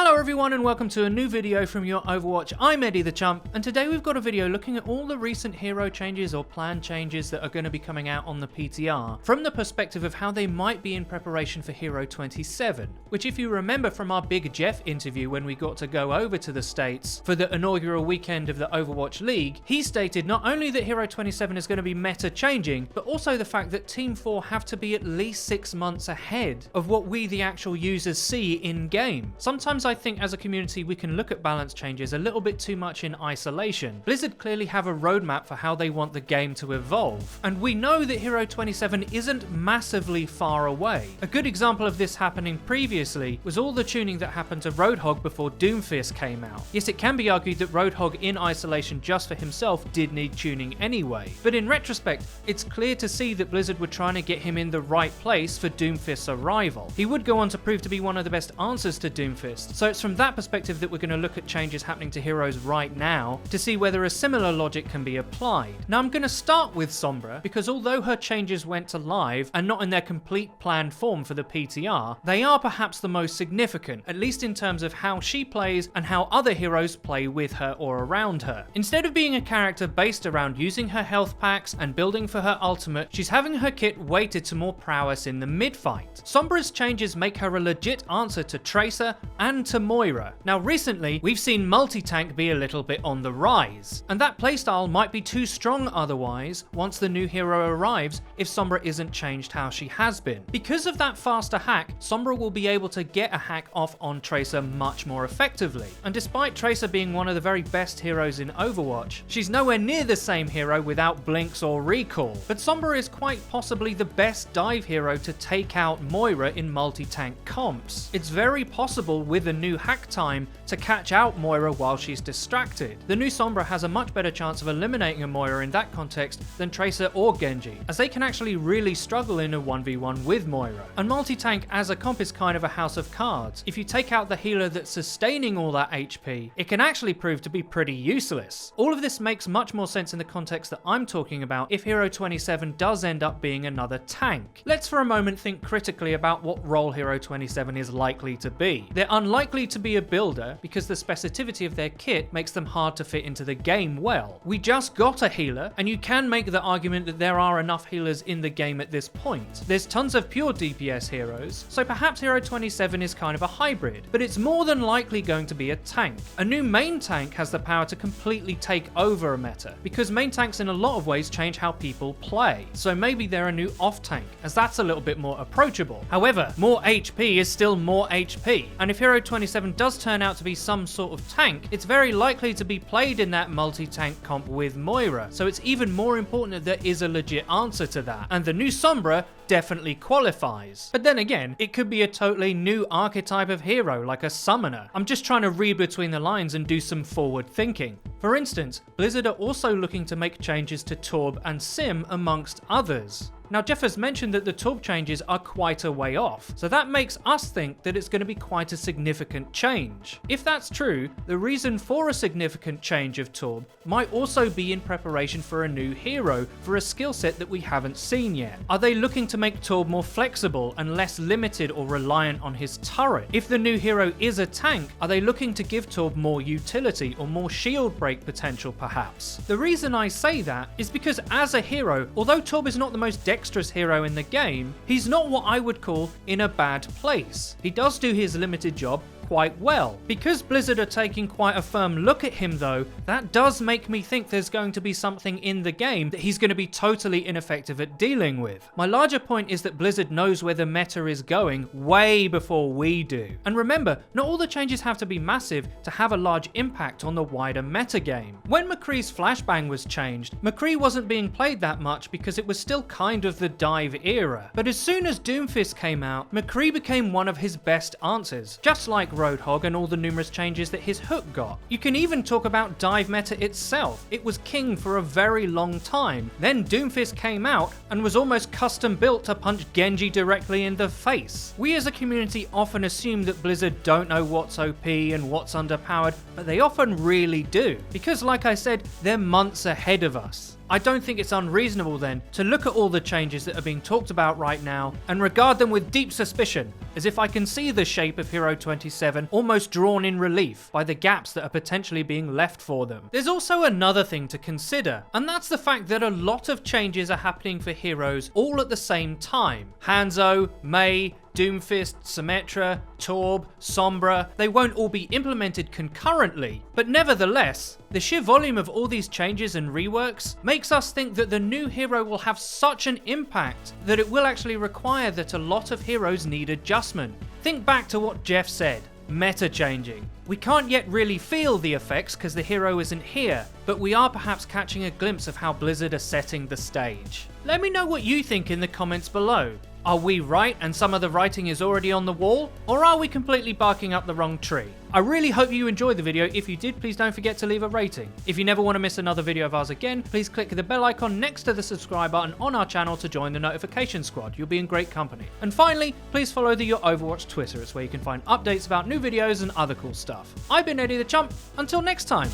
Hello everyone and welcome to a new video from Your Overwatch. I'm Eddie the Chump, and today we've got a video looking at all the recent hero changes or plan changes that are going to be coming out on the PTR from the perspective of how they might be in preparation for Hero 27, which if you remember from our Big Jeff interview when we got to go over to the States for the inaugural weekend of the Overwatch League, he stated not only that Hero 27 is going to be meta changing, but also the fact that Team 4 have to be at least 6 months ahead of what we the actual users see in game. Sometimes I think as a community we can look at balance changes a little bit too much in isolation. Blizzard clearly have a roadmap for how they want the game to evolve, and we know that Hero 27 isn't massively far away. A good example of this happening previously was all the tuning that happened to Roadhog before Doomfist came out. Yes, it can be argued that Roadhog in isolation just for himself did need tuning anyway, but in retrospect it's clear to see that Blizzard were trying to get him in the right place for Doomfist's arrival. He would go on to prove to be one of the best answers to Doomfist, so it's from that perspective that we're going to look at changes happening to heroes right now to see whether a similar logic can be applied. Now I'm going to start with Sombra because although her changes went to live and not in their complete planned form for the PTR, they are perhaps the most significant, at least in terms of how she plays and how other heroes play with her or around her. Instead of being a character based around using her health packs and building for her ultimate, she's having her kit weighted to more prowess in the mid-fight. Sombra's changes make her a legit answer to Tracer and to Moira. Now recently, we've seen multi-tank be a little bit on the rise, and that playstyle might be too strong otherwise once the new hero arrives if Sombra isn't changed how she has been. Because of that faster hack, Sombra will be able to get a hack off on Tracer much more effectively, and despite Tracer being one of the very best heroes in Overwatch, she's nowhere near the same hero without blinks or recall. But Sombra is quite possibly the best dive hero to take out Moira in multi-tank comps. It's very possible with a new hack time to catch out Moira while she's distracted. The new Sombra has a much better chance of eliminating a Moira in that context than Tracer or Genji, as they can actually really struggle in a 1v1 with Moira. And multi-tank as a comp is kind of a house of cards. If you take out the healer that's sustaining all that HP, it can actually prove to be pretty useless. All of this makes much more sense in the context that I'm talking about if Hero 27 does end up being another tank. Let's for a moment think critically about what role Hero 27 is likely to be. They're unlikely to be a builder because the specificity of their kit makes them hard to fit into the game well. We just got a healer, and you can make the argument that there are enough healers in the game at this point. There's tons of pure DPS heroes, so perhaps Hero 27 is kind of a hybrid, but it's more than likely going to be a tank. A new main tank has the power to completely take over a meta, because main tanks in a lot of ways change how people play, so maybe they're a new off tank, as that's a little bit more approachable. However, more HP is still more HP, and if Hero 27 does turn out to be some sort of tank, it's very likely to be played in that multi-tank comp with Moira, so it's even more important that there is a legit answer to that, and the new Sombra definitely qualifies. But then again, it could be a totally new archetype of hero, like a summoner. I'm just trying to read between the lines and do some forward thinking. For instance, Blizzard are also looking to make changes to Torb and Sim amongst others. Now Jeff has mentioned that the Torb changes are quite a way off, so that makes us think that it's going to be quite a significant change. If that's true, the reason for a significant change of Torb might also be in preparation for a new hero for a skill set that we haven't seen yet. Are they looking to make Torb more flexible and less limited or reliant on his turret? If the new hero is a tank, are they looking to give Torb more utility or more shield break potential perhaps? The reason I say that is because as a hero, although Torb is not the most dexterous hero in the game, he's not what I would call in a bad place. He does do his limited job quite well. Because Blizzard are taking quite a firm look at him though, that does make me think there's going to be something in the game that he's going to be totally ineffective at dealing with. My larger point is that Blizzard knows where the meta is going way before we do. And remember, not all the changes have to be massive to have a large impact on the wider meta game. When McCree's flashbang was changed, McCree wasn't being played that much because it was still kind of the dive era. But as soon as Doomfist came out, McCree became one of his best answers, just like Roadhog and all the numerous changes that his hook got. You can even talk about dive meta itself. It was king for a very long time. Then Doomfist came out and was almost custom built to punch Genji directly in the face. We as a community often assume that Blizzard don't know what's OP and what's underpowered, but they often really do. Because like I said, they're months ahead of us. I don't think it's unreasonable then to look at all the changes that are being talked about right now and regard them with deep suspicion, as if I can see the shape of Hero 27 almost drawn in relief by the gaps that are potentially being left for them. There's also another thing to consider, and that's the fact that a lot of changes are happening for heroes all at the same time. Hanzo, Mei, Doomfist, Symmetra, Torb, Sombra, they won't all be implemented concurrently, but nevertheless, the sheer volume of all these changes and reworks makes us think that the new hero will have such an impact that it will actually require that a lot of heroes need adjustment. Think back to what Jeff said, meta changing. We can't yet really feel the effects because the hero isn't here, but we are perhaps catching a glimpse of how Blizzard are setting the stage. Let me know what you think in the comments below. Are we right and some of the writing is already on the wall, or are we completely barking up the wrong tree? I really hope you enjoyed the video. If you did, please don't forget to leave a rating. If you never want to miss another video of ours again, please click the bell icon next to the subscribe button on our channel to join the notification squad. You'll be in great company. And finally, please follow the Your Overwatch Twitter. It's where you can find updates about new videos and other cool stuff. I've been Eddie the Chump. Until next time.